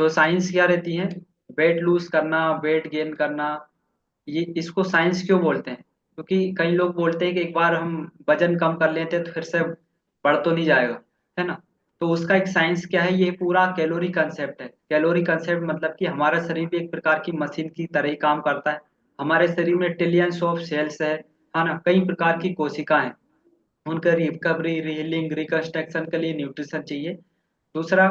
तो साइंस क्या रहती है? वेट लूज करना, वेट गेन करना। ये इसको साइंस क्यों बोलते हैं? क्योंकि कई लोग बोलते हैं कि एक बार हम वजन कम कर लेते हैं तो फिर से बढ़ तो नहीं जाएगा, है ना? तो उसका एक साइंस क्या है, ये पूरा कैलोरी कंसेप्ट है। कैलोरी कंसेप्ट मतलब कि हमारा शरीर भी एक प्रकार की मशीन की तरह ही काम करता है। हमारे शरीर में ट्रिलियंस ऑफ सेल्स है ना, कई प्रकार की कोशिका हैं। उनका रिकवरी, हीलिंग, रिकंस्ट्रक्शन के लिए न्यूट्रिशन चाहिए। दूसरा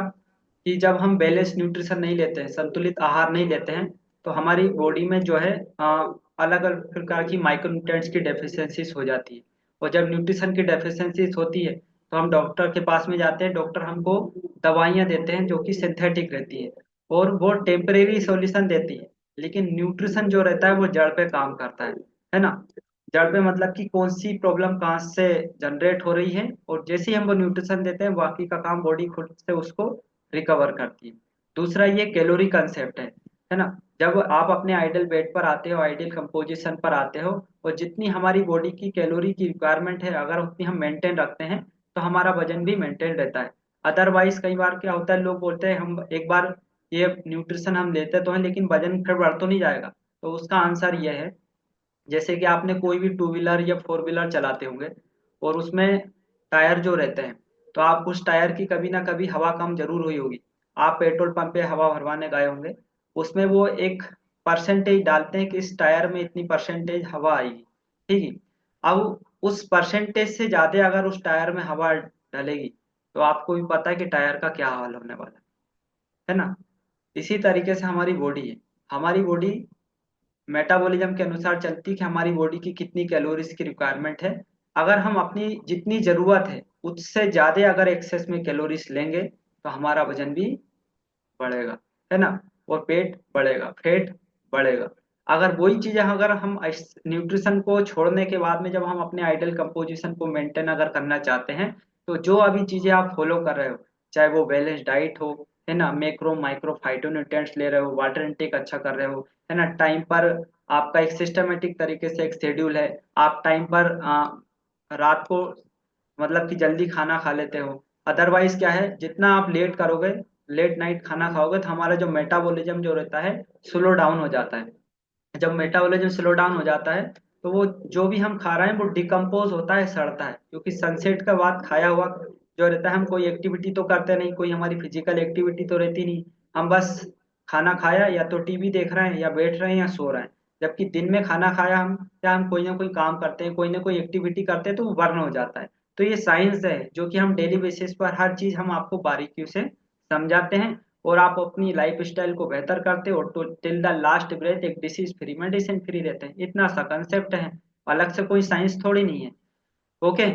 कि जब हम बैलेंस न्यूट्रिशन नहीं लेते हैं, संतुलित आहार नहीं लेते हैं, तो हमारी बॉडी में जो है अलग अलग प्रकार की माइक्रोन्यूट्रिएंट्स की डेफिशिएंसीज हो जाती है। और जब न्यूट्रिशन की डेफिशिएंसीज होती है तो हम डॉक्टर के पास में जाते हैं, डॉक्टर हमको दवाइयाँ देते हैं जो कि सिंथेटिक रहती है और वो टेम्परेरी सॉल्यूशन देती है। लेकिन न्यूट्रिशन जो रहता है वो जड़ पे काम करता है ना? जड़ पे मतलब कि कौन सी प्रॉब्लम कहाँ से जनरेट हो रही है, और जैसे ही हम वो न्यूट्रिशन देते हैं बाकी का काम बॉडी खुद से उसको रिकवर करती है। दूसरा ये कैलोरी कंसेप्ट है ना? जब आप अपने आइडियल वेट पर आते हो, आइडियल कंपोजिशन पर आते हो, और जितनी हमारी बॉडी की कैलोरी की रिक्वायरमेंट है अगर उतनी हम मेंटेन रखते हैं तो हमारा वजन भी मेंटेन रहता है। अदरवाइज कई बार क्या होता है, लोग बोलते हैं हम एक बार ये न्यूट्रिशन हम लेते तो हैं लेकिन वजन फिर बढ़ तो नहीं जाएगा। तो उसका आंसर यह है, जैसे कि आपने कोई भी टू व्हीलर या फोर व्हीलर चलाते होंगे और उसमें टायर जो रहते हैं, तो आप उस टायर की कभी ना कभी हवा कम जरूर हुई होगी। आप पेट्रोल पंप पे हवा भरवाने गए होंगे, उसमें वो एक परसेंटेज डालते हैं कि इस टायर में इतनी परसेंटेज हवा आएगी, ठीक है? अब उस परसेंटेज से ज्यादा अगर उस टायर में हवा डलेगी तो आपको भी पता है कि टायर का क्या हाल होने वाला है ना? इसी तरीके से हमारी बॉडी है। हमारी बॉडी मेटाबॉलिज्म के अनुसार चलती है कि हमारी बॉडी की कितनी कैलोरीज की रिक्वायरमेंट है। अगर हम अपनी जितनी जरूरत है उससे ज्यादा अगर एक्सेस में कैलोरीज लेंगे तो हमारा वजन भी बढ़ेगा, है ना? और पेट बढ़ेगा, फैट बढ़ेगा। अगर वही चीजें अगर हम न्यूट्रिशन को छोड़ने के बाद में जब हम अपने आइडल कंपोजिशन को मेंटेन अगर करना चाहते हैं, तो जो अभी चीजें आप फॉलो कर रहे हो, चाहे वो बैलेंस डाइट हो, है ना, मैक्रो माइक्रो फाइटोन्यूट्रिएंट्स ले रहे हो, वाटर इनटेक अच्छा कर रहे हो, है ना, टाइम पर आपका एक सिस्टमेटिक तरीके से एक शेड्यूल है, आप टाइम पर रात को मतलब कि जल्दी खाना खा लेते हो। अदरवाइज क्या है, जितना आप लेट करोगे, लेट नाइट खाना खाओगे, तो हमारा जो मेटाबॉलिज्म जो रहता है स्लो डाउन हो जाता है। जब मेटाबॉलिज्म स्लो डाउन हो जाता है तो वो जो भी हम खा रहे हैं वो डिकम्पोज होता है, सड़ता है, क्योंकि सनसेट का बाद खाया हुआ जो रहता है, हम कोई एक्टिविटी तो करते नहीं, कोई हमारी फिजिकल एक्टिविटी तो रहती नहीं। हम बस खाना खाया या तो टीवी देख रहे हैं या बैठ रहे हैं या सो रहे हैं। जबकि दिन में खाना खाया हम, या हम कोई ना कोई काम करते हैं, कोई ना कोई एक्टिविटी करते हैं, तो वो बर्न हो जाता है। तो ये साइंस है जो कि हम डेली बेसिस पर हर चीज हम आपको बारीकियों से समझाते हैं, और आप अपनी लाइफ स्टाइल को बेहतर करते हो तो टिल द लास्ट ब्रेथ एक डिसीज फ्री मेडिसिन फ्री रहते हैं। इतना सा कंसेप्ट है, अलग से कोई साइंस थोड़ी नहीं है। ओके।